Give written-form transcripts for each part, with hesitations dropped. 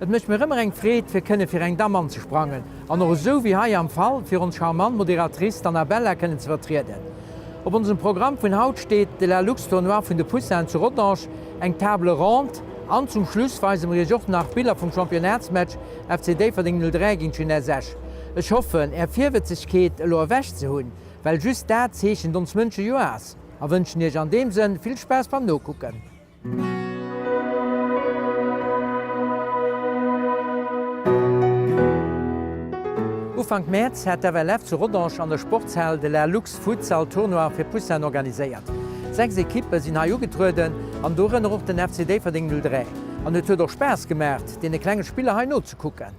Et mech mir ëmmer eng Fréet fir kënne fir eng Dammann ze sprangen, an noch so wie hai am Fall fir ons charmant Moderatrice Annabella kënnen ze vertreden. Op unserem Programm vun Haut steet de la Luxtournoir vun de Poussin zu Rodange, eng Table Rond, an zum Schluss weisen wir Jocht nach Bilder vum Championatsmatch FCD verding 03 gin China sech. Ech hoffen, Virwetzigkeet loer wäch ze hunn, well just dat zeechen ons Mënsche Joas. A wënschen Ech an dem sinn vill Spaß beim Nokucken. Ufang März hat der WLF zu Rodange an der Sporthalle de la Lux Futsal Tournoi fir Poussin organiséiert. 6 Ekippe sinn ha jogetruden an doren op den FCD verding 03. An et huet doch Spaß gemerkt, den e klenge Spieler ha not zu kucken.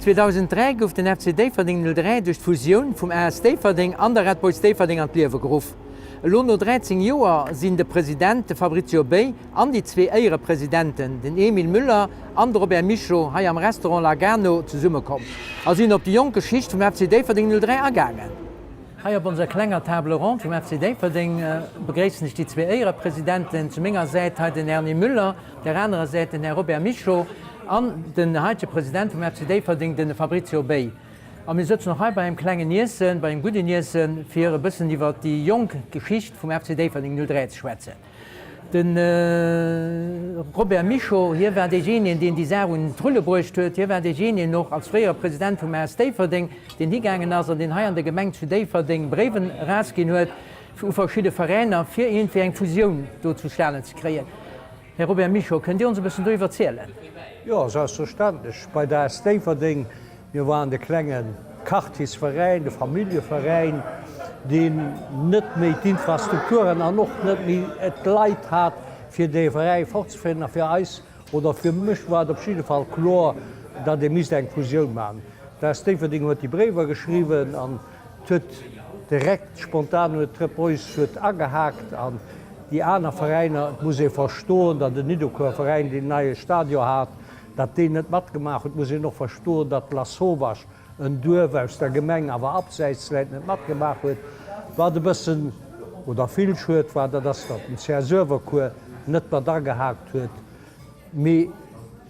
In 2003 gouf den FCD verding 03 durch Fusioun vum RSD-Verding an der Red Bull Stay-Verding an Liewe gerufen. Lono 13 Joer sinn de Präsident Fabrizio Bey an die 2 eiere Präsidenten, den Emil Müller an Robert Michaud hai am Restaurant Lagano zu Summe kom. Als sinn op die jong Geschicht vum FCD-Verding 03 ergangen. Hai op unser klenger Table Rond vum FCD-Verding begréessen sich die 2 eiere Präsidenten zu méger Seite hat den Ernie Müller, der andere Seite den Herr Robert Michaud, an den heitsche Präsident vom FCD verding den Fabrizio Bey. Am mir sitzen noch bei einem kleinen Niessen, bei einem guten Niessen, für ein bisschen über die junge Geschichte vom FCD verding 03 zu schwätzen. Den Robert Michaud, hier war derjenige, den die Sache in Trulle bräuchte hat, hier war derjenige noch als früherer Präsident vom RSD verding, den die gegangen ist und den hier an der Gemeinde zu verding Breven rausgehen hat, für verschiedene Vereine, für irgendwie eine Fusion durchzustellen zu kreieren. Herr Robert Michaud, könnt ihr uns ein bisschen darüber erzählen? Ja, selbstverständlich. Bei der ST-Verding, wir waren der kleinen Kartisverein, der Familienverein, den nicht mehr die Infrastrukturen und noch nicht mehr das Leid hat, für die Verein fortzufinden, für uns oder für mich war auf jeden Fall klar, dass wir eine Fusion machen. Der ST-Verding hat die Briefe geschrieben und hat direkt spontan mit Trepois angehakt. Und die anderen Vereine muss ich verstehen, dass der Nidokur-Verein den neue Stadion hat, dass die nicht mitgemacht hat, muss ich noch verstehen, dass Lasovac ein Dorf aus der Gemeinde, aber abseits nicht mitgemacht hat. War ein bisschen, oder viel schuld war, dass ein Serverkur nicht mehr da gehakt hat. Wir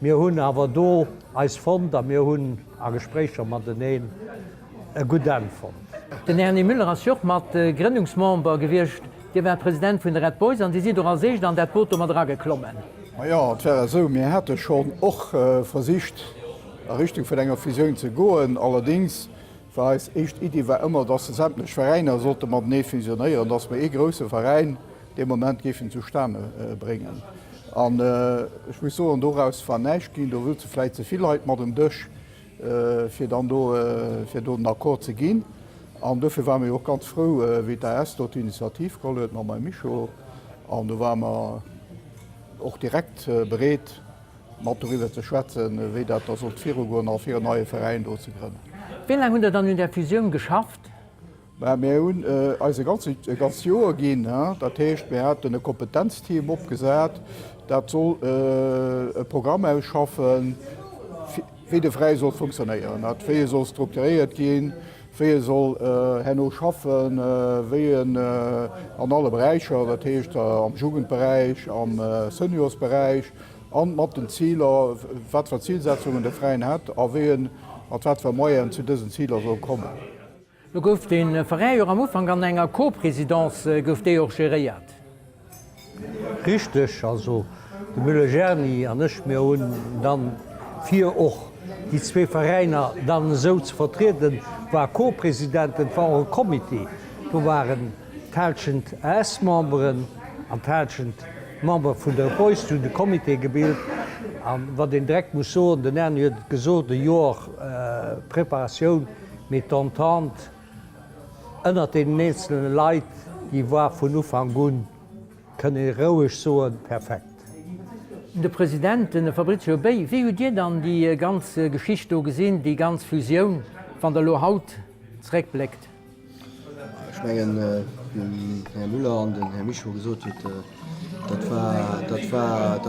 haben aber da als Fond, wir haben ein Gespräch mit denen einen guten Anfang. Den Ernie Müller ist auch mit Gründungsmember gewesen. Die war Präsident von der Red Bull und die sind doch als ich an der Boot dran geklommen. Ja, das wäre so. Wir hätten schon auch versucht, in Richtung von einer Fusion zu gehen. Allerdings war es echt Idee war immer, dass sämtliche Vereine sollte man nicht fusionieren, dass wir große Verein dem Moment gifen zustande bringen. Ich muss so daraus verneicht gin, da will zefle zuviel Leiit mat dem Dëch fir dann fir do den Akkor ze ginn. An dofir war mir auch ganz froh, wie der erst dort Initiativ geholt ma mein Micho an da war man auch direkt bereet mat darüber zu schwätzen, wie dat das Virgo auf fir neue Verein do zu gründen. Wie lange hun dann in der Fusion geschafft? Mir hun als ganz Joer gin, dat hecht mir hat een Kompetenzteam opgesät, dat soll e Programm ausschaffen, wie de frei soll funktionieren. Dat wie soll strukturiert gehen, wie soll henno schaffen, wie an alle Bereicher, dat hecht am Jugendbereich, am Seniorsbereich, an mat den Zieler, wat für Zielsetzungen der Freien hat, a wie wat vermeien zu diesen Zieler soll kommen. Du gouf den Verein am Ufang an enger Co-Präsidenz gouf dé och geriert. Richtig, also de Müller-Gerni an ech mir hun dann 4 och die 2 Vereiner dann so zu vertreten, war Co-Präsidenten van een Komitee. Du waren Talschend S-Memberen an Talschend Member vun der Boys to de Komitee gebildet, wat den direkt muss so den en gesot de Joer Präparatioun met Entente ënner den einzelnen Leiit, die war vun Ufang gun kënne roueg soen perfekt. Der Präsident Fabrizio Bey, wie huet Dir dann die ganze Geschichte gesinn, die ganz Fusion van der Lohaut zreckbleckt? Ich mein, Herr Müller an den Herr Micho gesot dat war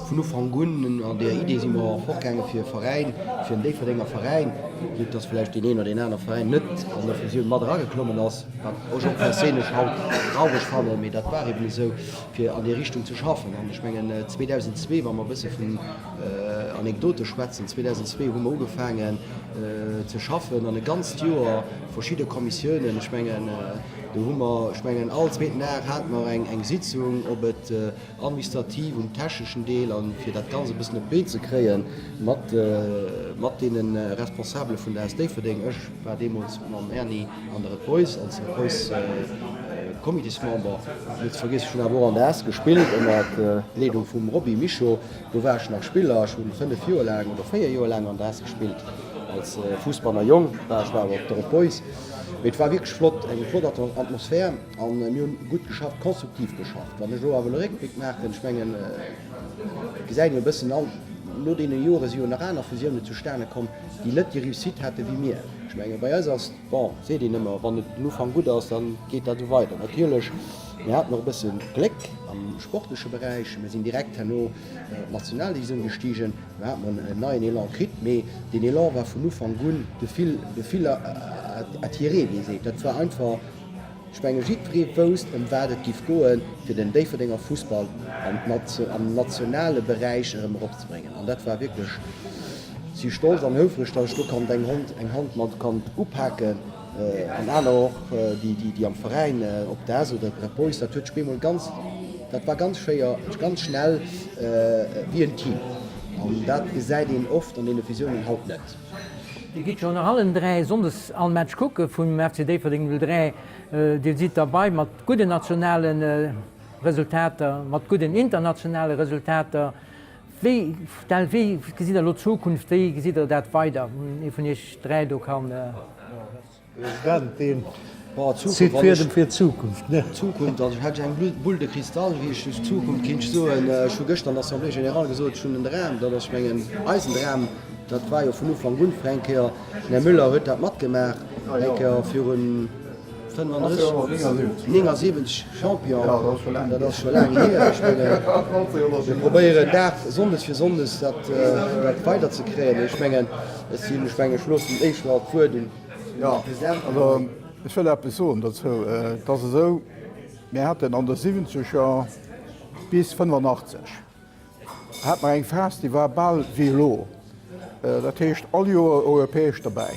vun van Gunnen an der Idee si immer Vorgänge fir Verein, fir en déverdennger Verein, gibt das vielleicht den een oder den anderen Verein net an der Fusion mat geklommen ass, szenech haut traurig fallen, méi dat war eben so fir an die Richtung zu schaffen. Und ich mengen 2002 war man bisse vun Anekdote schwätzen. 2002 hun ugefangen zu schaffen an e ganz Joer verschiedene Kommissionen. Ich mengen all 2. Jahr hat man eng Sitzung op et administrativ und technischen Deel an fir dat ganze bis B zu kreen mat den responsable vun der SD-Verding ech war dem uns am Ernie an der Boys als Committeesmember vergis schon an der gespielt mat Ledung vum Robbie Micho, du warch nach Spieler schon 5 Joer lang oder 4 Joer lang an der gespielt als Fußballer Jung, war op der Boys. Et war wirklich flott eng geforderte Atmosphäre an mir gut geschafft, konstruktiv geschafft. Wann so Rückblick nach den Schwengen ge bisssen an no de Jore nach Fusionen zu Sterne kommen, die net die Reussit hatte wie mir. Schmenge bei bon, se immer wann nu van gut aus, dann geht dat so weiter. Natürlich wir hat noch bis Glück am sportliche Bereich, wir sind direkt hanno Nationaldivision gestiegen, wir hat man neuen Elan krit, me den Elan war vu nu van Gun de viele attiré wie se. Dat war einfach Spengejietpost werdet gif goen fir den Déverdinger Fußball am nationale Bereich opzubringen. Und dat war wirklich sie stolz an höfrich kann eng Hand man kann ophaken an alle auch die am Verein op der so der Post dat ganz dat war ganz schwer, ganz schnell wie ein Team. Und dat se den oft an den Visionen haut net. Die gibt schon nach allen 3 sonders an Match gucken vum FCD Verding 3 Di sieht dabei mat gute nationalen Resultate, mat guten internationale Resultate. Wie gesit lo Zukunft wie gesit dat weiter vun ich 3 do kann fir Zukunft. Zukunft hat eng Bull de Kristall wie Zukunft kind so gëcht an Assemblée General gesot schon den Ram, dat spengen Eisenram. Dat war jo vun van Gunfränkeer der Müller huet dat mat gemerk fir hun 7 Champion probieren da sondes fir sondes dat weiter ze kreen. Ich menggen Spenge schlossen eich war vor den. Ich will Person dat so mir hat an der 70 bis 85 hat man eng fast die war ball wie lo. Dat hecht all Joer europäesch dabei.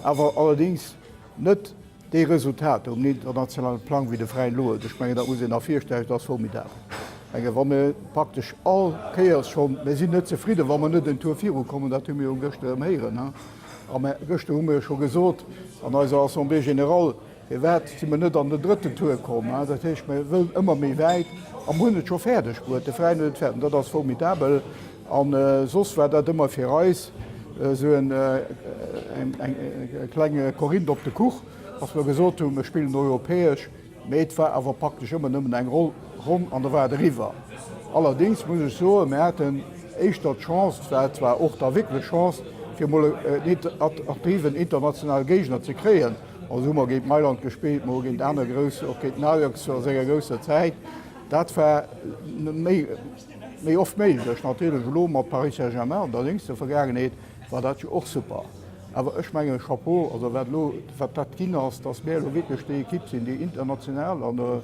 Aber allerdings net de Resultat om niet der nationale Plan wie de Freien Loe. Dus meng dat us nach 4 dat formidabel. Wann praktisch all Keiers schon sinn net zufrieden, wann man net den Tourfir kommen, dat mir gochte heieren. Am gochte hun schon gesot an als Assemblée General si man net an de dritte Tour kommen. Dat hiich will immer méi weit am hunnet cho Pferderdespurt, de freie Pferden, dat ass formidabel an sos war dat immer fir Reis so eng klenge Korinth op de Kuch, ass wir gesot hun spielen europäesch, méet war awer praktisch immer nëmmen eng Roll rum an der war de River. Allerdings muss ich so merken, ich dat Chance war och der wirkliche Chance fir net aktiven international Gegner ze kreen. Hummer géet Mailand gespielt, mo gin Äne Grösse och géet Najax zur seger grösser Zeit. Dat war méi oft méiglech natürlich Lo mat Paris Saint-Germain, allerdings der Vergangenheet war dat och super. Aber ech mengge Chapeau dat Kinder ass dats Meer wirklich de Kipp sinn, die international an der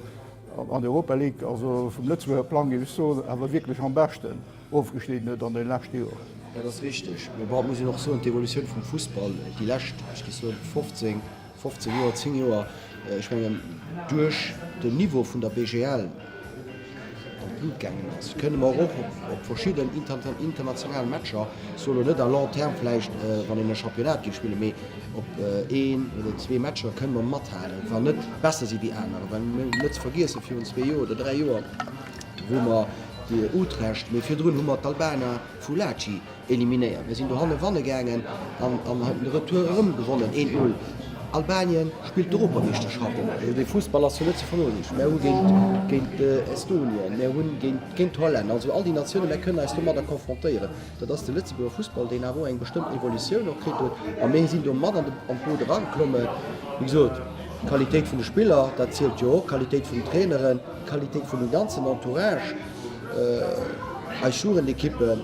Europa League also vum Lützeburger Plan gi so awer wirklich am besten aufgeschnitten an den Lächte Joer. Ja, das ist richtig. Wir muss noch so die Evolution vom Fußball, die lässt so 15 Jahre, 10 Jahre, ich meine, durch das Niveau von der BGL gut gegangen ist. Können wir auch auf verschiedenen internationalen Matcher, solo nicht an lang Term vielleicht, wenn in der Championat gespielt, aber auf 1 oder 2 Matcher können wir mithalten. Wenn nicht besser sind die anderen. Wenn wir nicht vergessen, für uns 2 Jahre oder 3 Jahre, wo wir die Utrecht mit 4 Hummer Albana Fulaci eliminiert. Wir sind durch alle Wanne gegangen, haben den Retour gewonnen, 1-0. Albanien spielt Europameisterschaft. Die Fußballer sind nicht verloren. Wir haben gegen Estonien, wir haben gegen Holland. Also all die Nationen wir können uns da konfrontieren. Das ist der Lützeburger Fußball, den auch eine bestimmte Evolution noch kriegt. Und wir sind am Boden rangekommen. Wie gesagt, Qualität von den Spielern, das zählt ja auch. Qualität von den Trainern, Qualität von dem ganzen Entourage. Als schurende Kippen,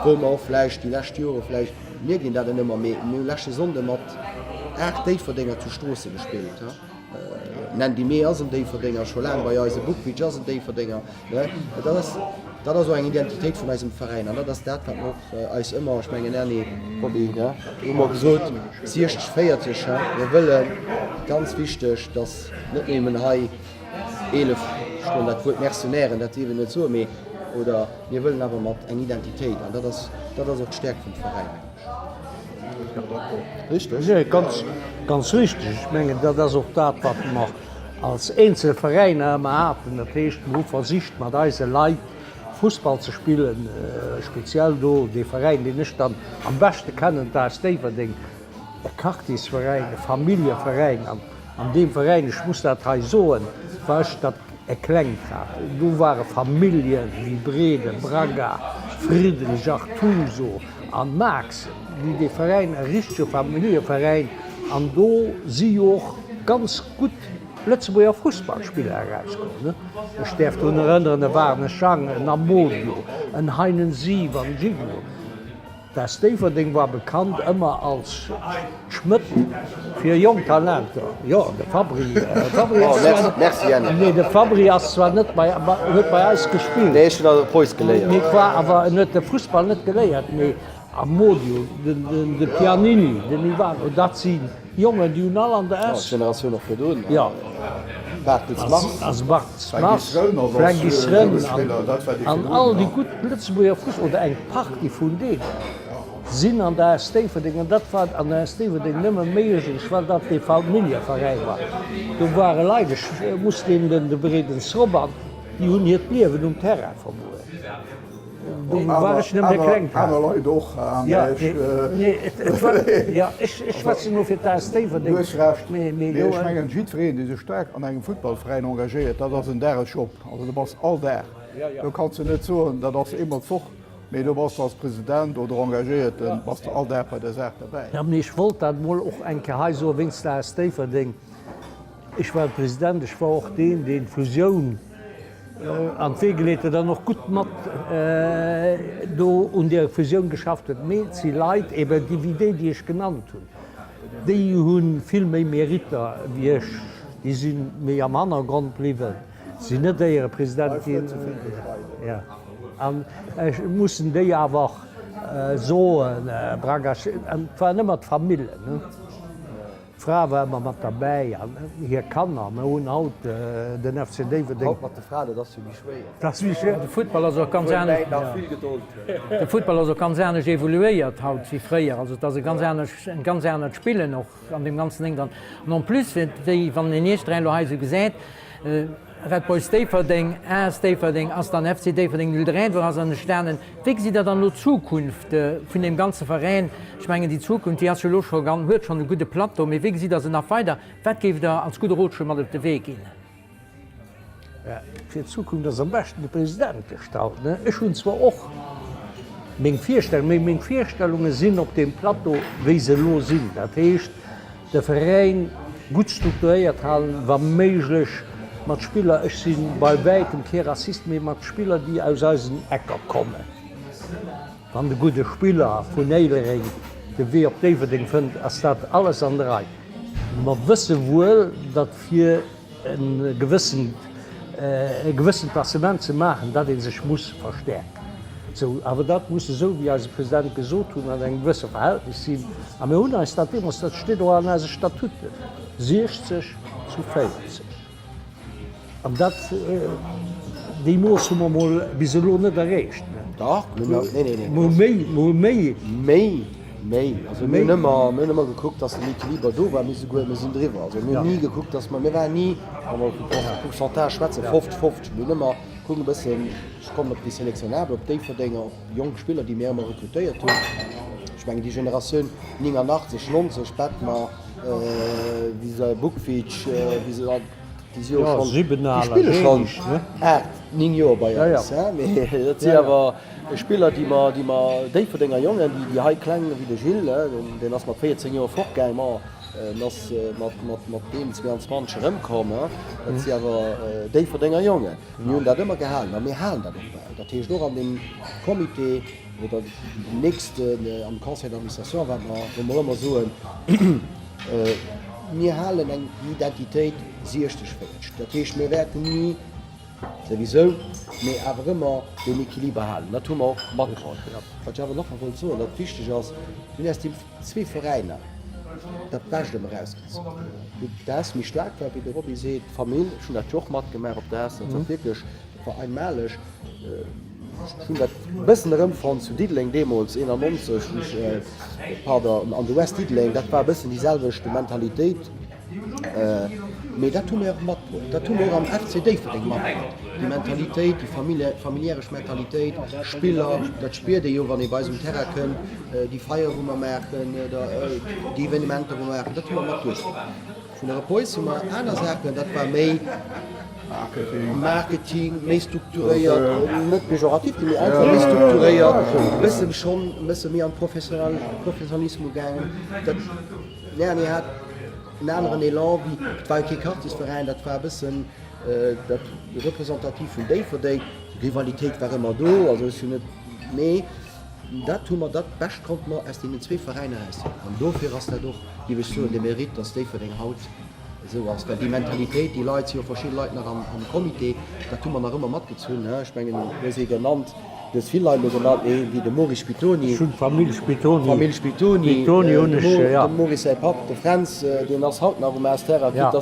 wo man auch vielleicht die letzten Jahre vielleicht mir gehen da dann immer mehr. Wir letzte Sonde mit Day-Verdinger zu Stoßen gespielt. Ja? Nennen die mehr als ein Day-Verdinger, schon lange bei uns, Buch wie Just ein Day-Verdinger. Ne? Das ist so eine Identität von unserem Verein. Und das ist das, was noch als immer, ich meine, Ernie, Bobby, ja? Immer gesagt, 60, 40, ja? Wir wollen, ganz wichtig, dass nicht nehmen 11 Stunden, das wird Mercenären, das eben nicht so mehr. Oder wir wollen aber mit einer Identität. Und das ist auch die Stärke vom Verein. Richtig? Ja, ganz richtig. Ich meine, das ist auch das, was wir als Einzelverein haben. Das heißt, wo Versicht mit diesen Leuten Fußball zu spielen, speziell die Vereine, die nicht dann am besten kennen, da ist der Kaktusverein, der Familienverein. An dem Verein, ich muss das so weil ich das erklärt habe. Du waren Familien wie Brede, Braga, Friedrich, Artuso, an Max, die Verein, ein richtiger Familienverein, und da sie auch ganz gut Lützeburger Fußballspieler herauskommen. Ne? Ich darf mich erinnern, da waren ein Schang, ein Amodio, ein Heinen Sieb, ein Gigno. Das Steverding war bekannt immer als Schmidt für Jungtalente. Ja, der Fabri. Der Fabri hat zwar nicht bei uns gespielt. Nee, ich habe Preuß gelernt. Ich war aber nicht der Fußball nicht gelernt. Amodio, de Pianini, den Ivan, und das sind Jungen, die alle an der ersten Generation noch verdient. Ja. Als Bart Smaß, Frankie Sren, an all die guten Lützeburger Fußball, oder ein Party von denen, sind an der Steverding, und das war an der Steverding nicht mehr möglich, weil das der Familienverein war. Da waren leider, mussten in den Breden Sroban, die haben hier Leben Terrain verloren. Du warst nicht mehr kränk. Aber Leute doch. Ja, ich weiß nur für das Steverding. Ich meine, ein Südverein, die so stark an einem Fußballverein engagiert, das ist ein der Job. Also du warst all der. Du kannst nicht so, dass das immer fort. Aber du warst als Präsident oder engagiert, dann warst du all der bei der Sache dabei. Ja, ich wollte das wohl auch ein Geheiß so wenigstens das Steverding. Ich war Präsident, ich war auch den Fusion. An Wegelete dann noch gut mat und der Fusion geschafft hat mit sie Leiit eben die Idee, die ich genannt habe. Die hunn viel méi Meriter wie ich, die sind méi am Angrund blieben. Sie net ihre Präsidentin. Ja. Mussen déi awer so Braga war nimmer Familie. Ne? Fra wärmer mat dabei hier kannner me hun haut den FC Deverding. mat de Frage, dat du mich schwéier. Das wie schön. De Footballer so ganz ernst, viel geduld. der Footballer so ganz ernst evoluiert haut wie freier, also dat se ganz ernst Spiele noch an dem ganzen Ding dann. Non plus wéi van den Eestrein Loheise gesäit, Red Bull Steverding, Steverding ass dann FC Deverding 03 war ass an den Sternen. Wé si dat an no Zukunft vun dem ganze Verein schmengen die Zukunft die Loch huet schon de gute Plateau, méi wé si dat se nach Feder, wat geef der als gute Rotsch mat op de Weg gin. Fir Zukunft ass am besten de Präsident gestalt. Ech hun zwar och még Vierstellungen sinn op dem Plateau wéi se lo sinn. Dat heescht de Verein gut strukturiert halen, war méiglech, mat Spieler ech sinn bei weitem ke Rassist méi mat Spieler, die aus ausen Äcker kommen. Van de gute Spieler vun Eiling, de wie op Deverding fënnt, ass dat alles an der Rei. Ma wësse wouel, dat fir en gewissen Passement ze machen, dat en sech muss verstärken. So, aber dat muss so wie als Präsident gesot hun an eng gewisse Verhältnis sinn. Am hun ist dat immer dat steht an as Statute 60 zu 50. Am dat die muss mal bis lo net errecht. méi nëmmer geguckt, dat nie lieber do war mis sinn drwer. Nie geguckt, dat man war nie Schweze 50 nëmmer bessen kom op die Selektionär op déi verdennger op jong Spieler, die mehr rekrutéiert hun. Schmengen die Generationun 89 90 Spetmer wie se Bookfeach Jo beiwer Spieler, die déi verdennger Jungen, die ha klengen wie de Gille, den ass mat 14 Joer fortgeimer mat dem 22 ëmkomme, wer déi verdennger Jonge. Nun dat ëmmer gehalen, mé halen dat. Dat hiech doch an dem Komité oder nächste am Conseil d'Administration ëmmer soen mir halen eng Identitéit sichtech fëcht. Dat hiech mé werden nie wieso méi awer ëmmer den Equiliber halen. Dat mat Wat awer noch wo zo, dat fichtech ass hun ass zwee Vereiner. Dat Pech dem raus. Das mich stark wie der Robby seet Familie schon der Joch mat gemer op das wirklich war einmalig bessen Rëmfan zu Diedling Demos in der Mon an de West Diedling, dat war bisssen dieselvechte Mentalitéit. Dat dat am FCD verding mat. Die Mentalitéit, die familiärech Mentalitéit, Spieler, dat speer de jo wann e bei Terra kën, die Feier wo man merken, die Evenementer wo merken, dat mat. Vun der Po einer sagen, dat war méi Marketing, méi strukturéiert, net pejorativ, die méi strukturéiert, bëssen schon mësse mé an Professionalismus gegen. Hat en anderen Elan wie d'Walke Kartisverein, dat war bisssen dat repräsentativ vun déi ver déi Rivalitéit war immer do, also hun net méi. Dat hummer dat best kommt man ass in zwee Vereine heist. An dofir ass der doch die Vision de Merit, dats déi ver deng haut. So ass die Mentalitéit, die Leiit hier verschi Leiitner am Komité, dat man nach immer mat gezzuun. Spengen se genannt. Das viel Leute genannt wie de Maurice Pitoni, Maurice Pap, de Franz, den ass Haut nach Terra do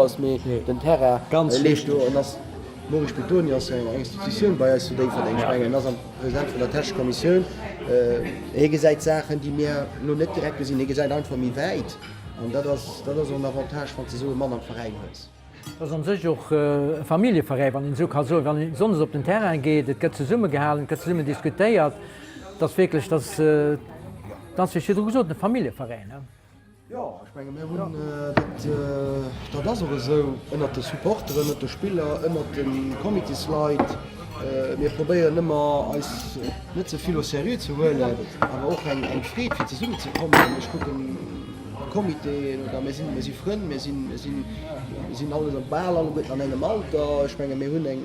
ass mé den Terra ganz lecht ass Maurice Pitoni ass eng Institutionun bei déi verdenken ass am Präsident vun der Testkommissionun. Gesäit Sachen, die mir no net direkt gesinn, gesäit einfach mi wäit. an dat an Avantage van ze so Mann am Verein hues. Das an sech och Familieverein, wann so kann so wann sonst op den Terrain geht, et gëtt ze Summe gehalen, gëtt ze Summe diskutéiert, dat wirklich dat gesot de Familieverein. Ja, ich meine, das so ënner de Supporter, ënner de Spieler, ënner den Committeesleit. Wir probieren immer als net so viel seriös zu wollen, aber auch eng Fried fir ze Summe zu kommen. Ich gucken Komité oder si Fën, sinn alles Ball an engem Alter, Spenge mé hunn eng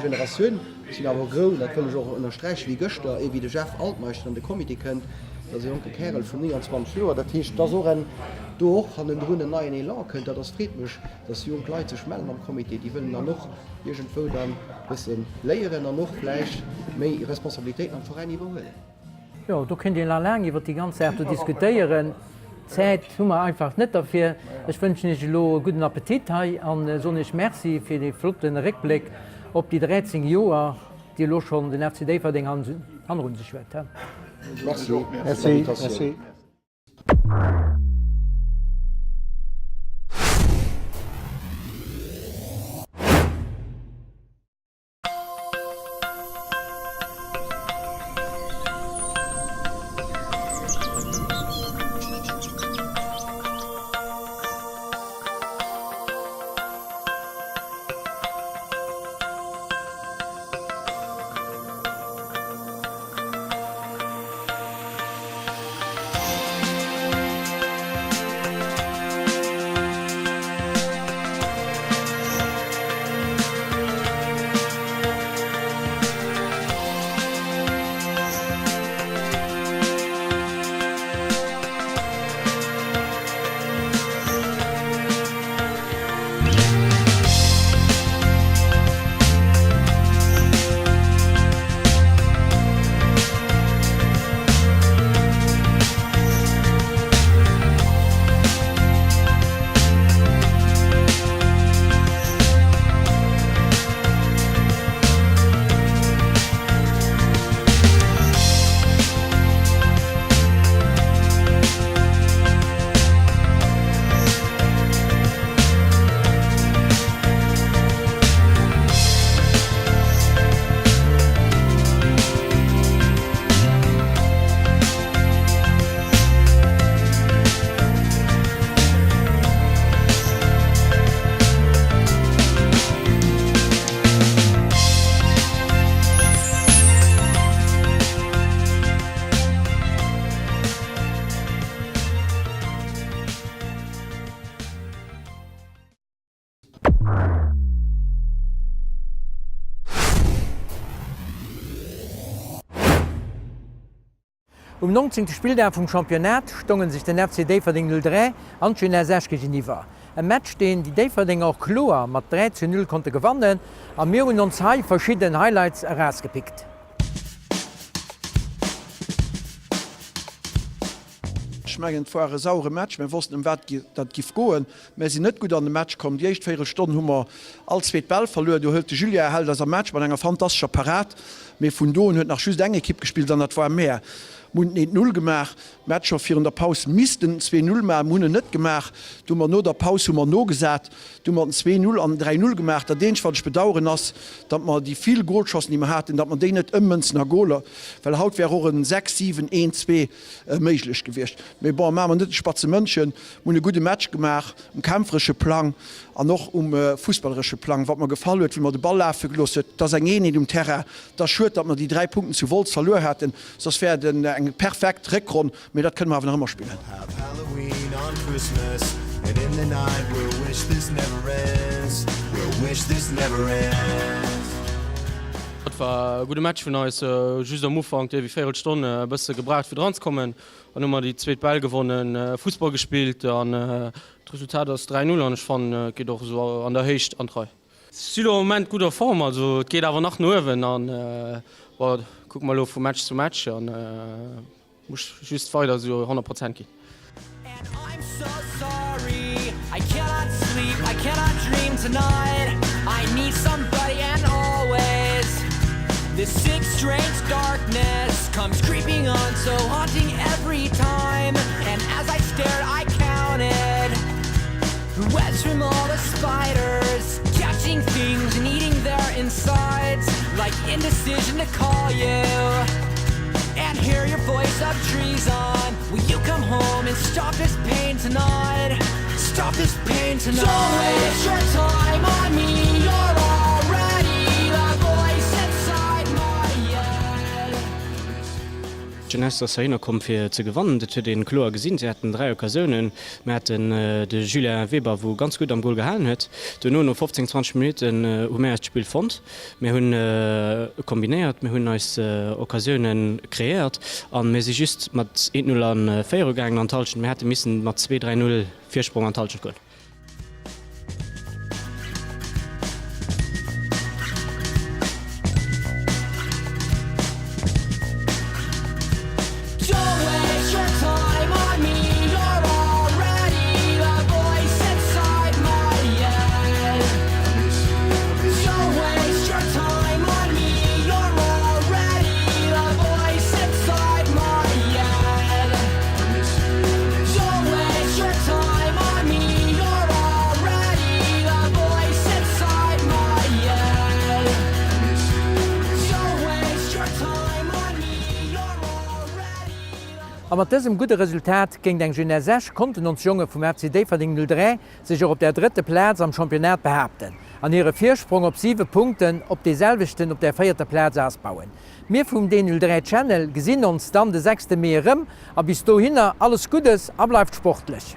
Generationun sinn awer gro, dat kënne och ënnerstrech wie Gëchter wie de Chef Altmeister an de Komité kënnt, dat se onke Kerel vun 29 Joer, dat hicht da en doch an den runden neien Elan kënnt, dat friedmech, dat Jong Leiit ze schmellen am Komité, die wënnen an noch Igent Vö an bisssen léieren an noch Fläich méi Responsabiltäit am Verein iwwer will. Ja, du kennt den la lang iwwer die ganze Ä diskutieren. Zeit hummer einfach net dafür. Ich wünsche euch lo guten Appetit an sonnech Merci für den flotten Rückblick op die 13 Joer, die lo schon den FC Deverding anrun sich wird. Merci. Merci. Merci. Um 19. Spieltag vom Championat stongen sich den FC Deverding 03 an Genève Geneva. Ein Match, den die Deverdinger auch klar mit 3:0 konnte gewinnen, und wir haben uns hier verschiedene Highlights herausgepickt. Schmegend war saure Match, wir wussten im Wert dat gif goen, me sie net gut an den Match kommt. Die echt 4 Stunden hummer als zweet Ball verloren. Du hört Julia erhält das Match man enger fantastischer Parat. Me vun Do huet nach schüs enge Kipp gespielt, dann dat war mehr. Mund net 0 gemacht, Matscher fir der Paus misisten 2:0 ma Mune net gemacht, du man no der Paus hummer no gesat, du man 2:0 an 3:0 gemacht, der den ich bedauern ass, dat man die viel Goldschossen die man hat, dat man de net ëmmens na Goler, weil haut wär een 6-7-1-2 méiglech gewircht. Me bon ma man net spatze Mënchen, mun e gute Match gemacht, kämpfersche Plan an noch fußballerische Plan, wat man gefallen huet, wie man de Ballläfe gelosset, dats eng niet um Terra, das schut, dat man die 3 Punkten zu Wolz verloren hätten, sos wär den eng perfekt Reckron, mir dat können wir aber noch immer spielen. Das war ein guter Match von uns, just am Anfang, wie 4 Stunden ein bisschen gebraucht für dran zu kommen. Und haben die 2 Ball gewonnen, Fußball gespielt, und das Resultat ist 3:0 und ich fand, geht auch so an der Höchst an 3. Es ist im Moment guter Form, also es geht aber nach Norden, und guck mal von Match zu Match, und muss just weiter so 100% gehen. I'm so sorry, I cannot sleep, I cannot dream tonight. I need somebody and always. This sick, strange darkness comes creeping on, so haunting every time. And as I stared, I counted the webs from all the spiders, catching things and eating their insides, like indecision to call you. And hear your voice of treason. Will you come home and stop this pain tonight? Stop this pain tonight. Don't waste your time on me. You're already the voice inside my head. Genève Sainer kom fir ze gewannen, dat huet den Klor gesinn, sie hatten 3 Occasionen, den de Julien Weber, wo ganz gut am Goal gehalen huet. Du no no 15-20 Minuten Spiel fand. Wir hunn kombiniert, wir hunn als Occasionen kreiert, an me se just mat 1:0 an Féiergang an Talschen, mir hätte missen mat 2-3-0 Viersprung an Talschen goll. Don't waste your time on me. You're A mat dësem gute Resultat géng eng Genessech konnten ons Junge vum FCD verding 03 sech op der 3. Platz am Championat behäten. An ihre Viersprung op 7 Punkten op deselvichten op der 4. Platz ausbauen. Mir vum D03 Channel gesinn ons dann de 6. Meerëm, a bis do hinner alles Gutes abläuft sportlich.